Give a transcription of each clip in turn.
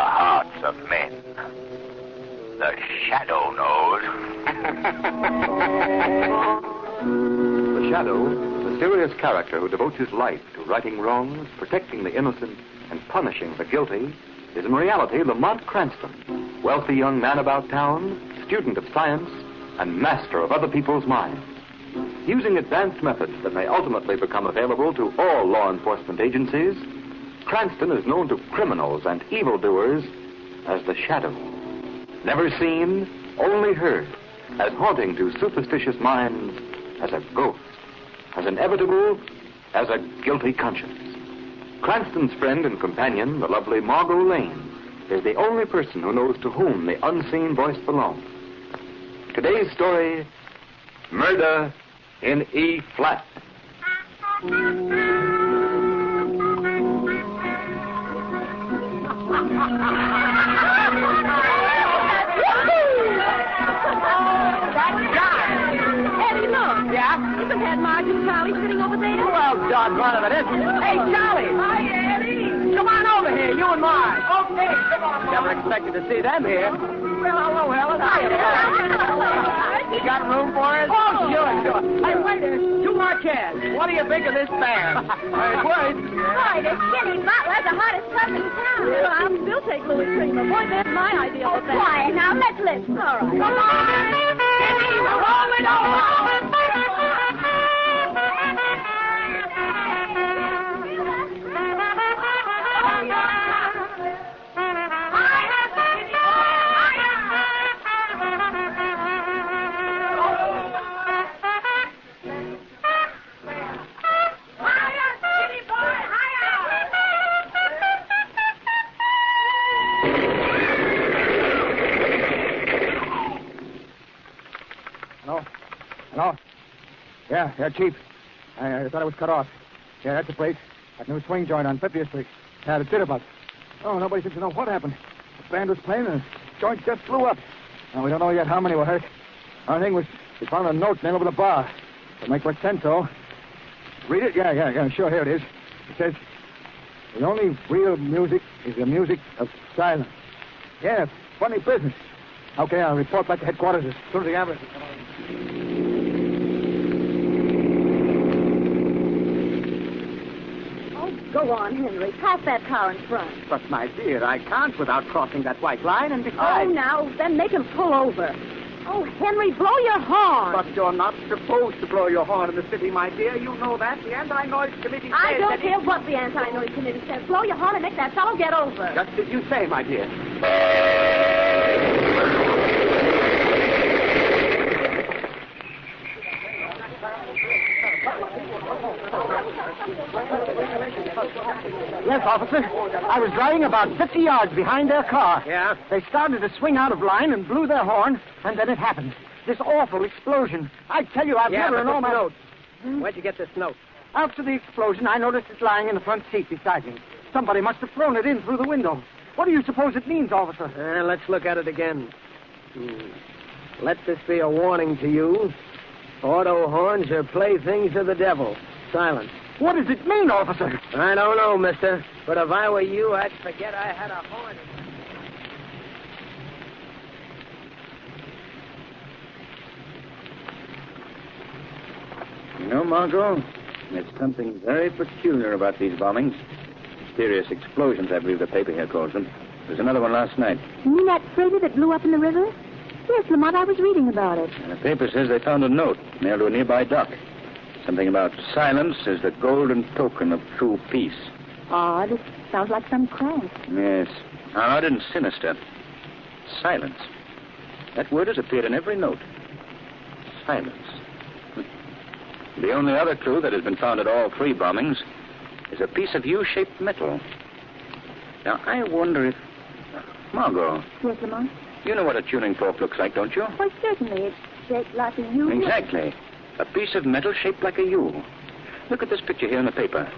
hearts of men. The Shadow knows. The Shadow, a serious character who devotes his life to righting wrongs, protecting the innocent, and punishing the guilty, is in reality Lamont Cranston, wealthy young man about town, student of science, and master of other people's minds. Using advanced methods that may ultimately become available to all law enforcement agencies, Cranston is known to criminals and evildoers as the Shadow. Never seen, only heard, as haunting to superstitious minds as a ghost, as inevitable as a guilty conscience. Cranston's friend and companion, the lovely Margot Lane, is the only person who knows to whom the unseen voice belongs. Today's story, Murder in E-flat. Yeah? Isn't Head Margin Charlie sitting over there? Well, doggone it isn't. Hey, Charlie! Hi, Eddie! Come on over here, you and Marge. Okay, come on, Never expected to see them here. Well, hello, Helen. Hi, You got room for us? Oh, sure. Hey, waiter, two Marquez. What do you think of this band? It works. Hi, the skinny butler, the hottest pup in town. Well, I'll still take Louis Creamer. Boy, that's my idea of a band. Quiet now, let's listen. All right. Come on! Roll it over! Hello? Yeah, Chief. I thought it was cut off. Yeah, that's the place. That new swing joint on 50th Street. Yeah, the jitterbug. Oh, nobody seems to know what happened. The band was playing and the joint just blew up. Now, we don't know yet how many were hurt. Our thing was, we found a note nailed over the bar. To make what sense, though. Read it? Yeah, sure, here it is. It says, the only real music is the music of silence. Yeah, funny business. Okay, I'll report back to headquarters as soon as the ambulance is coming. Go on, Henry. Pass that car in front. But, my dear, I can't without crossing that white line, and besides... Oh, now, then make him pull over. Oh, Henry, blow your horn. But you're not supposed to blow your horn in the city, my dear. You know that. The Anti-Noise Committee says I don't care what the Anti-Noise Committee says. Blow your horn and make that fellow get over. Just as you say, my dear. Yes, officer. I was driving about 50 yards behind their car. Yeah? They started to swing out of line and blew their horn, and then it happened. This awful explosion. I tell you, I've never in all my... note. Where'd you get this note? After the explosion, I noticed it lying in the front seat beside me. Somebody must have thrown it in through the window. What do you suppose it means, officer? Let's look at it again. Let this be a warning to you. Auto horns are playthings of the devil. Silence. What does it mean, officer? I don't know, mister. But if I were you, I'd forget I had a horn. You know, Margot, there's something very peculiar about these bombings. Mysterious explosions, I believe the paper here calls them. There's another one last night. You mean that freighter that blew up in the river? Yes, Lamont, I was reading about it. And the paper says they found a note nailed to a nearby dock. Something about silence is the golden token of true peace. Odd. It sounds like some crank. Yes. Odd and sinister. Silence. That word has appeared in every note. Silence. The only other clue that has been found at all three bombings is a piece of U-shaped metal. Now, I wonder if... Margot. Yes, Lamont? You know what a tuning fork looks like, don't you? Why, certainly. It's shaped like a U. Exactly. A piece of metal shaped like a U. Look at this picture here in the paper.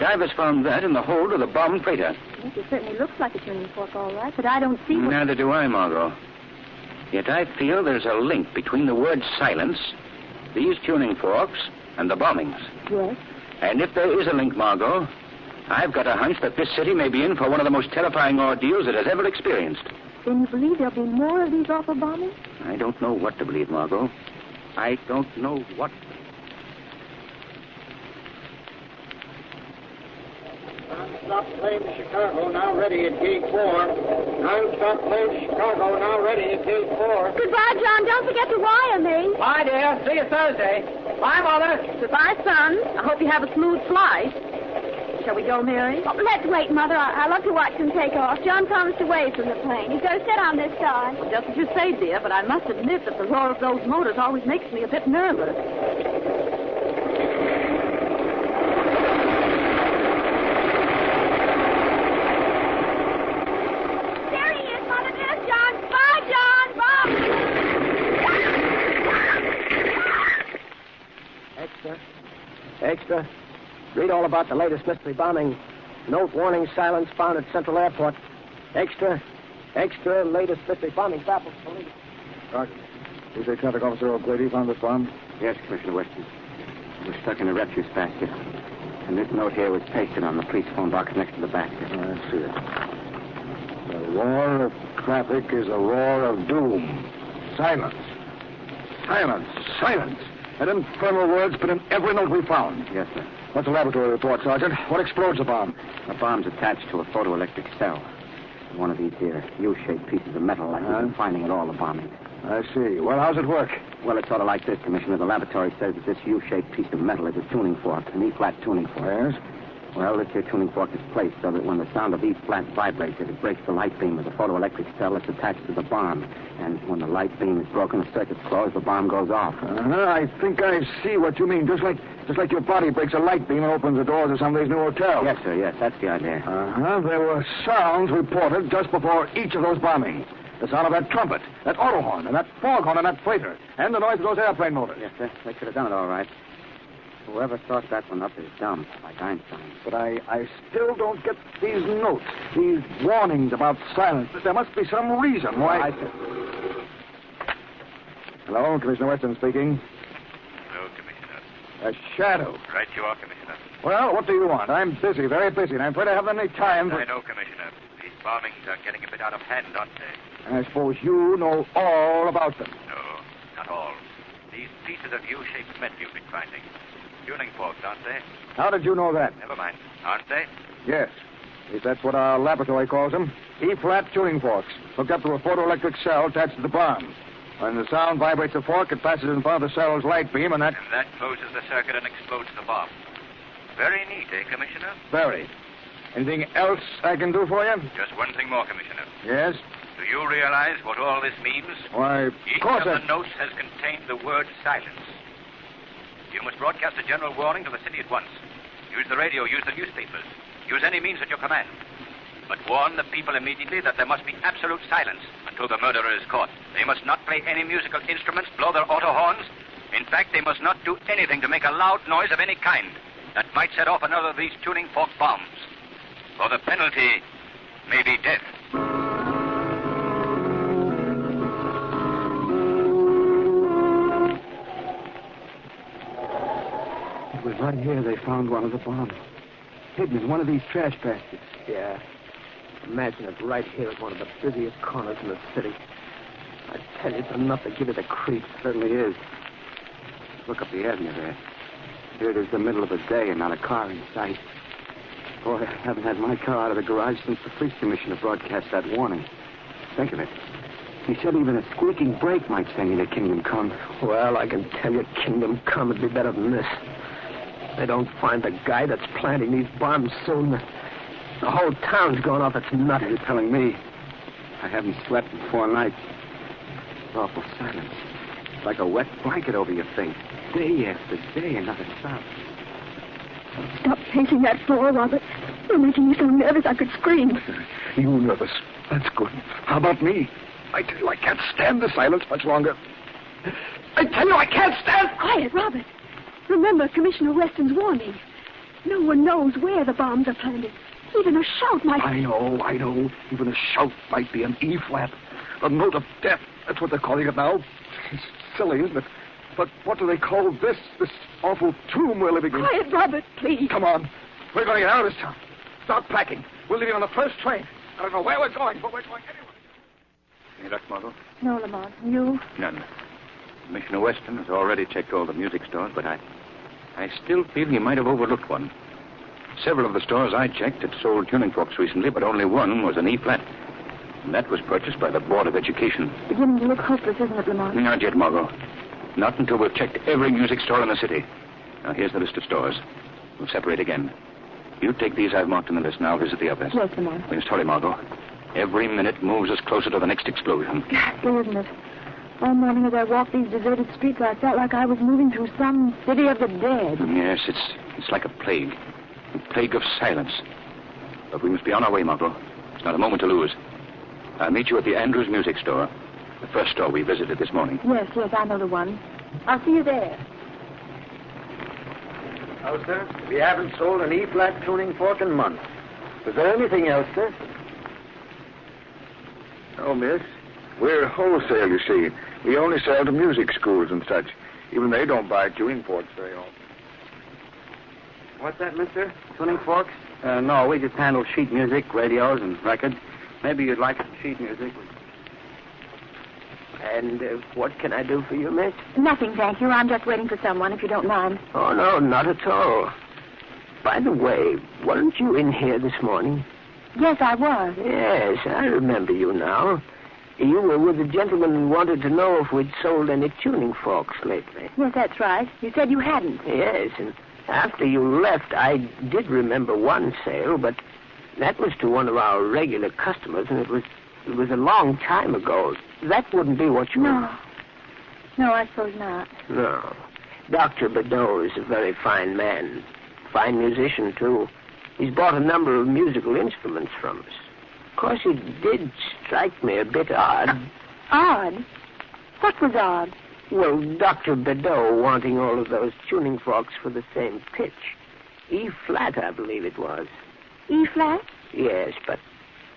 Divers found that in the hold of the bombed freighter. Yes, it certainly looks like a tuning fork, all right, but I don't see what... Neither do I, Margot. Yet I feel there's a link between the word silence, these tuning forks, and the bombings. Yes? And if there is a link, Margot, I've got a hunch that this city may be in for one of the most terrifying ordeals it has ever experienced. Then you believe there'll be more of these awful bombings? I don't know what to believe, Margot. I don't know what. Non-stop plane to Chicago, now ready at gate 4. Non-stop plane to Chicago, now ready at gate 4. Goodbye, John. Don't forget to wire me. Bye, dear. See you Thursday. Bye, Mother. Goodbye, son. I hope you have a smooth flight. Shall we go, Mary? Oh, let's wait, Mother. I love to watch them take off. John promised to wave from the plane. He's going to sit on this side. Well, just as you say, dear, but I must admit that the roar of those motors always makes me a bit nervous. There he is, Mother. There's John. Bye, John. Bye. Extra. Read all about the latest mystery bombing. Note warning silence found at Central Airport. Extra, latest mystery bombing baffles police. Sergeant, you say Traffic Officer O'Grady found this bomb? Yes, Commissioner Weston. We're stuck in a refuse basket. And this note here was pasted on the police phone box next to the basket. Oh, I see it. The roar of traffic is a roar of doom. Silence. Silence. Silence. And infernal words put in every note we found. Yes, sir. What's the laboratory report, Sergeant? What explodes the bomb? The bomb's attached to a photoelectric cell. One of these here U-shaped pieces of metal like we've been finding at all the bombings. I see. Well, how's it work? Well, it's sort of like this, Commissioner. The laboratory says that this U-shaped piece of metal is a tuning fork, an E-flat tuning fork. Yes? Well, this here tuning fork is placed so that when the sound of E-flat vibrates, it breaks the light beam of the photoelectric cell that's attached to the bomb. And when the light beam is broken, the circuit's closed, the bomb goes off. I think I see what you mean. Just like your body breaks a light beam and opens the doors of somebody's new hotel. Yes, sir, yes. That's the idea. There were sounds reported just before each of those bombings. The sound of that trumpet, that auto horn, and that foghorn, and that freighter, and the noise of those airplane motors. Yes, sir. They could have done it all right. Whoever thought that one up is dumb, like Einstein. But I still don't get these notes, these warnings about silence. There must be some reason why... Hello, Commissioner Weston speaking. Hello, Commissioner. A shadow. Right you are, Commissioner. Well, what do you want? I'm busy, very busy, and I'm afraid I haven't any time for... I know, Commissioner. These bombings are getting a bit out of hand, aren't they? I suppose you know all about them. No, not all. These pieces of U-shaped metal you've been finding. Tuning forks, aren't they? How did you know that? Never mind. Aren't they? Yes. At least that's what our laboratory calls them. E-flat tuning forks, hooked up to a photoelectric cell attached to the bomb. When the sound vibrates the fork, it passes in front of the cell's light beam, and that... And that closes the circuit and explodes the bomb. Very neat, eh, Commissioner? Very. Anything else I can do for you? Just one thing more, Commissioner. Yes? Do you realize what all this means? Why, of Each course of the notes has contained the word silence. You must broadcast a general warning to the city at once. Use the radio, use the newspapers. Use any means at your command. But warn the people immediately that there must be absolute silence until the murderer is caught. They must not play any musical instruments, blow their auto horns. In fact, they must not do anything to make a loud noise of any kind that might set off another of these tuning fork bombs. For the penalty may be death. It was right here they found one of the bombs. Hidden in one of these trash baskets. Yeah. Imagine it right here at one of the busiest corners in the city. I tell you, it's enough to give you the creeps. Certainly is. Look up the avenue there. Here it is the middle of the day and not a car in sight. Boy, I haven't had my car out of the garage since the police commissioner broadcast that warning. Think of it. He said even a squeaking brake might send you to Kingdom Come. Well, I can tell you, Kingdom Come would be better than this. They don't find the guy that's planting these bombs soon. The whole town's going off its nut. You're telling me. I haven't slept in 4 nights. Awful silence. Like a wet blanket over your face. Day after day, and not a sound. Stop pacing that floor, Robert. You're making me so nervous I could scream. You nervous. That's good. How about me? I tell you, I can't stand the silence much longer. I tell you, I can't stand... Quiet, Robert. Remember Commissioner Weston's warning. No one knows where the bombs are planted. Even a shout might... I know. Even a shout might be an E-flat. A note of death. That's what they're calling it now. It's silly, isn't it? But what do they call this awful tomb we're living in? Quiet, Robert, please. Come on. We're going to get out of this town. Start packing. We're leaving on the first train. I don't know where we're going, but we're going anyway. Any luck, Margot? No, Lamont. You? None. Commissioner Weston has already checked all the music stores, but I still feel he might have overlooked one. Several of the stores I checked had sold tuning forks recently, but only one was an E-flat. And that was purchased by the Board of Education. Beginning to look hopeless, isn't it, Lamont? Not yet, Margot. Not until we've checked every music store in the city. Now, here's the list of stores. We'll separate again. You take these I've marked on the list, and I'll visit the others. Yes, Lamont. We must hurry, Margot. Every minute moves us closer to the next explosion. Ghastly, isn't it? All morning as I walked these deserted streets, I felt like I was moving through some city of the dead. Yes, it's like a plague. A plague of silence. But we must be on our way, Margot. It's not a moment to lose. I'll meet you at the Andrews Music Store. The first store we visited this morning. Yes, I know the one. I'll see you there. Oh, sir, we haven't sold an E-flat tuning fork in months. Was there anything else, sir? Oh, miss. We're wholesale, you see. We only sell to music schools and such. Even they don't buy tuning forks very often. What's that, mister? Tuning forks? No, we just handle sheet music, radios, and records. Maybe you'd like some sheet music. And what can I do for you, miss? Nothing, thank you. I'm just waiting for someone, if you don't mind. Oh, no, not at all. By the way, weren't you in here this morning? Yes, I was. Yes, I remember you now. You were with a gentleman who wanted to know if we'd sold any tuning forks lately. Yes, that's right. You said you hadn't. Yes, and after you left, I did remember one sale, but that was to one of our regular customers, and it was a long time ago. That wouldn't be what you... No, I suppose not. No. Dr. Bedeau is a very fine man. Fine musician, too. He's bought a number of musical instruments from us. Of course, it did strike me a bit odd. Odd? What was odd? Well, Dr. Bedeau wanting all of those tuning forks for the same pitch. E-flat, I believe it was. E-flat? Yes, but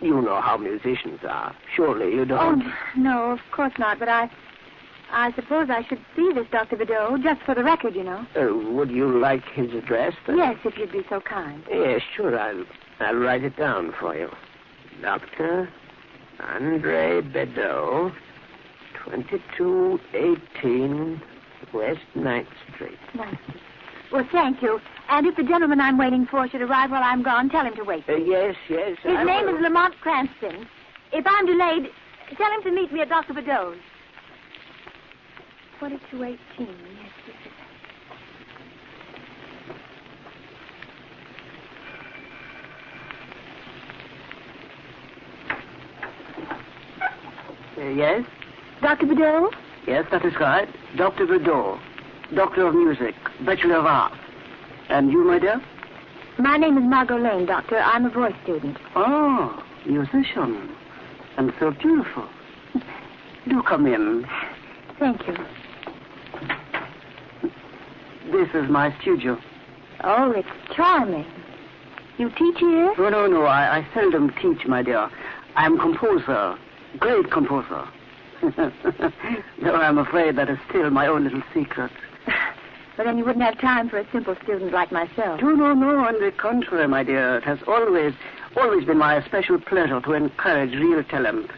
you know how musicians are. Surely you don't... Oh, no, of course not, but I suppose I should see this Dr. Bedeau, just for the record, you know. Would you like his address, then? Yes, if you'd be so kind. Yes, sure, I'll write it down for you. Dr. Andre Bedeau, 2218 West 9th Street. 9th Street. Well, thank you. And if the gentleman I'm waiting for should arrive while I'm gone, tell him to wait. Yes. His name is Lamont Cranston. If I'm delayed, tell him to meet me at Dr. Bedeau's. 2218, yes. Yes? Dr. Bedeau? Yes, that is right. Dr. Bedeau, Doctor of Music, Bachelor of Arts. And you, my dear? My name is Margot Lane, Doctor. I'm a voice student. Oh, musician. And so beautiful. Do come in. Thank you. This is my studio. Oh, it's charming. You teach here? Oh, no. I seldom teach, my dear. I'm composer. Great composer. Though I'm afraid that is still my own little secret. But then you wouldn't have time for a simple student like myself. No. On the contrary, my dear. It has always been my especial pleasure to encourage real talent,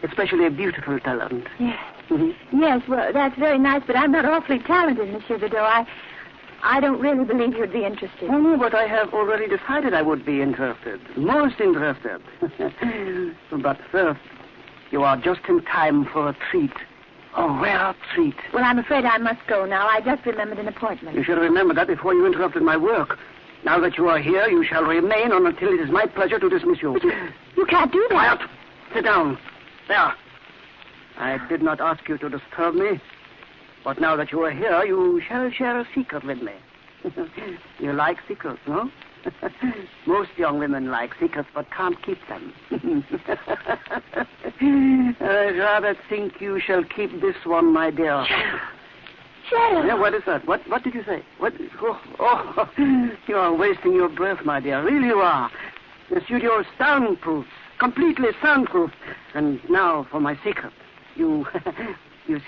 especially beautiful talent. Yes. Mm-hmm. Yes, well, that's very nice, but I'm not awfully talented, Monsieur Bedeau. I don't really believe you'd be interested. Oh, no, but I have already decided I would be interested. Most interested. But first, you are just in time for a treat. A rare treat. Well, I'm afraid I must go now. I just remembered an appointment. You should remember that before you interrupted my work. Now that you are here, you shall remain until it is my pleasure to dismiss you. But you can't do that. Quiet. Sit down. There. I did not ask you to disturb me. But now that you are here, you shall share a secret with me. You like secrets, no? Most young women like secrets, but can't keep them. I rather think you shall keep this one, my dear. Sheriff. Yeah, what is that? What did you say? What? Oh, you are wasting your breath, my dear. Really you are. The studio is soundproof, completely soundproof. And now for my secret. You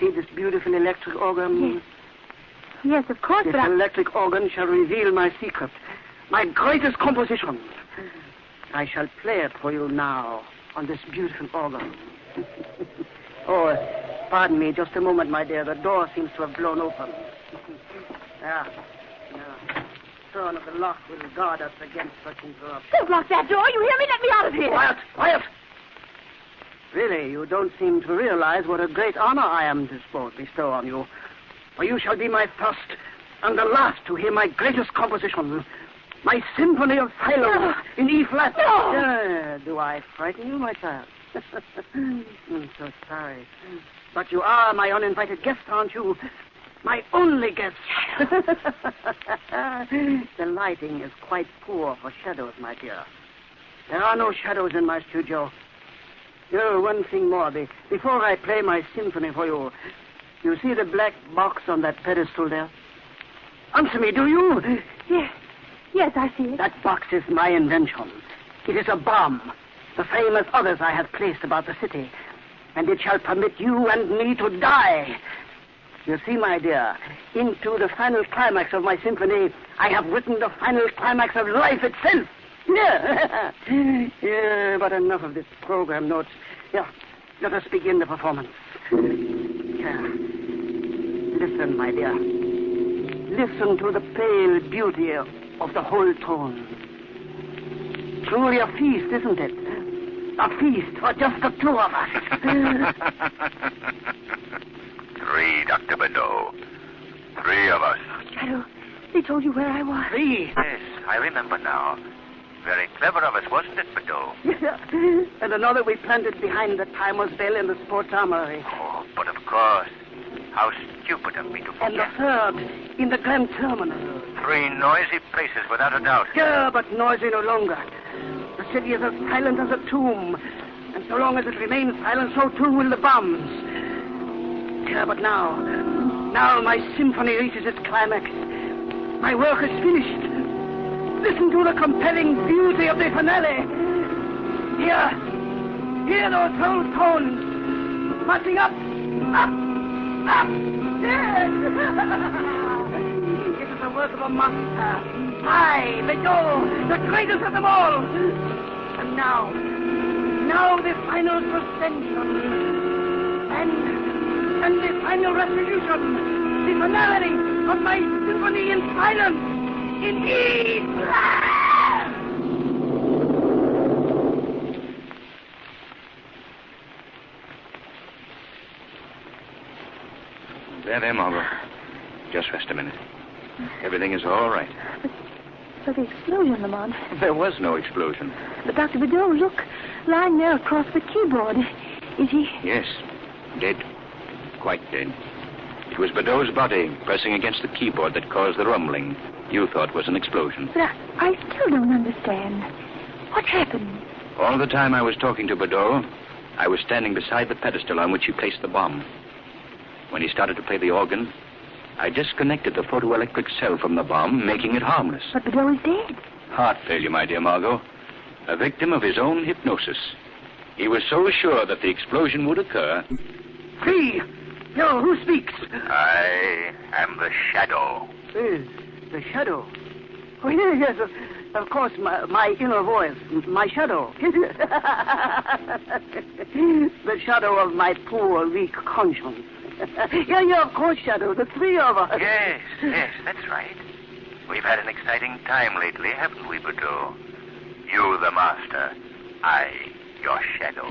see this beautiful electric organ? Yes. Yes, of course, This but electric organ shall reveal my secret. My greatest composition. I shall play it for you now on this beautiful organ. Oh, pardon me just a moment, my dear. The door seems to have blown open. Yeah. Turn of the lock will guard us against such interruption. Don't lock that door. You hear me? Let me out of here. Quiet! Quiet! Really, you don't seem to realize what a great honor I am to bestow on you. For you shall be my first and the last to hear my greatest composition. My Symphony of Silence in E flat. No. Do I frighten you, my child? I'm so sorry. But you are my uninvited guest, aren't you? My only guest. The lighting is quite poor for shadows, my dear. There are no shadows in my studio. Oh, one thing more. Before I play my symphony for you, you see the black box on that pedestal there? Answer me, do you? Yes, I see it. That box is my invention. It is a bomb, the same as others I have placed about the city. And it shall permit you and me to die. You see, my dear, into the final climax of my symphony, I have written the final climax of life itself. Yeah, but enough of this program notes. Yeah, let us begin the performance. Yeah. Listen, my dear. Listen to the pale beauty of the whole tone. Truly a feast, isn't it? A feast for just the two of us. 3, Dr. Bedeau. 3 of us. Shadow, they told you where I was. 3. Yes, I remember now. Very clever of us, wasn't it, Bedeau? Yeah. And another we planted behind the Timer's Bell in the Sports Armory. Oh, but of course. How stupid of me to forget. And the third in the Grand Terminal. 3 noisy places, without a doubt. Yeah, but noisy no longer. The city is as silent as a tomb. And so long as it remains silent, so too will the bombs. Yeah, but now my symphony reaches its climax. My work is finished. Listen to the compelling beauty of the finale. Hear those whole tones marching up. Yes! It is the work of a master. I, Bedeau, the greatest of them all. And now the final suspension. And the final retribution. The finality of my symphony in silence. In E flat. There, Margot. Just rest a minute. Everything is all right. But the explosion, Lamont. There was no explosion. But Dr. Bedeau, look. Lying there across the keyboard. Is he? Yes. Dead. Quite dead. It was Bedeau's body pressing against the keyboard that caused the rumbling you thought was an explosion. But I still don't understand. What happened? All the time I was talking to Bedeau, I was standing beside the pedestal on which he placed the bomb. When he started to play the organ, I disconnected the photoelectric cell from the bomb, making it harmless. But Bedeau is dead. Heart failure, my dear Margot. A victim of his own hypnosis. He was so sure that the explosion would occur. Free! Yo, who speaks? I am the Shadow. The Shadow. Oh, yes, of course, my inner voice, my shadow. The shadow of my poor, weak conscience. Yeah, of course, Shadow, the 3 of us. Yes, that's right. We've had an exciting time lately, haven't we, Bedeau? You, the master. I, your shadow.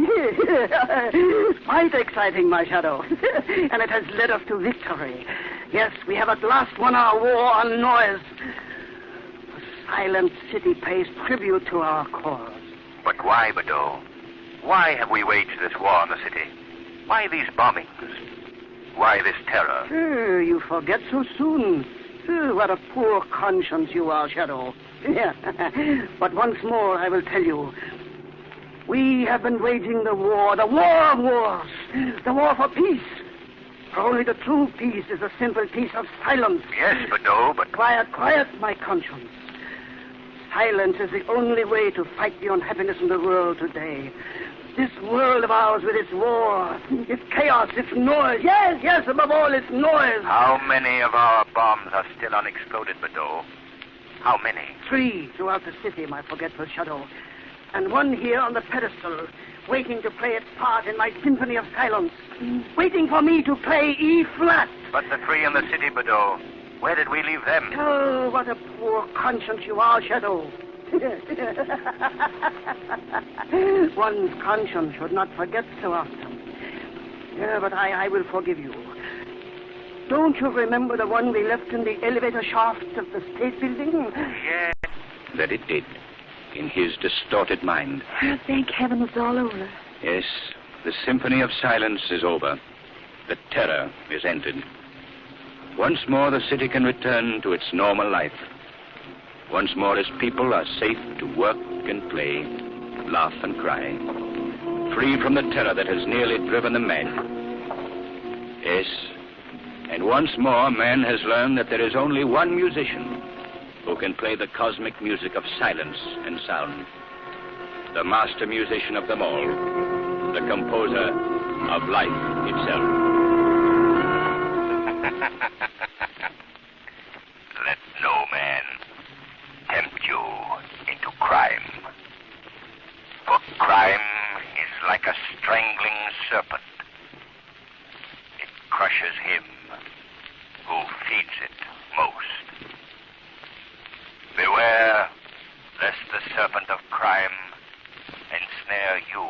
Quite exciting, my shadow. And it has led us to victory. Yes, we have at last won our war on noise. The silent city pays tribute to our cause. But why, Bedeau? Why have we waged this war on the city? Why these bombings? Why this terror? You forget so soon. What a poor conscience you are, Shadow. But once more, I will tell you. We have been waging the war of wars, the war for peace. For only the true peace is a simple peace of silence. Yes, Bedeau, but... Quiet, my conscience. Silence is the only way to fight the unhappiness in the world today. This world of ours with its war, its chaos, its noise. Yes, above all, its noise. How many of our bombs are still unexploded, Bedeau? How many? 3 throughout the city, my forgetful Shadow. and one here on the pedestal, waiting to play its part in my symphony of silence, waiting for me to play E flat. But the three in the city, Bedeau, where did we leave them? Oh, what a poor conscience you are, Shadow. One's conscience should not forget so often. Yeah, but I will forgive you. Don't you remember the one we left in the elevator shaft of the State Building? Yes. That it did, in his distorted mind. Oh, thank heaven it's all over. Yes, the symphony of silence is over. The terror is ended. Once more the city can return to its normal life. Once more its people are safe to work and play, laugh and cry, free from the terror that has nearly driven them mad. Yes, and once more man has learned that there is only one musician who can play the cosmic music of silence and sound. The master musician of them all, the composer of life itself. Let no man tempt you into crime. For crime is like a strangling serpent. It crushes him who feeds it most. Beware lest the serpent of crime ensnare you.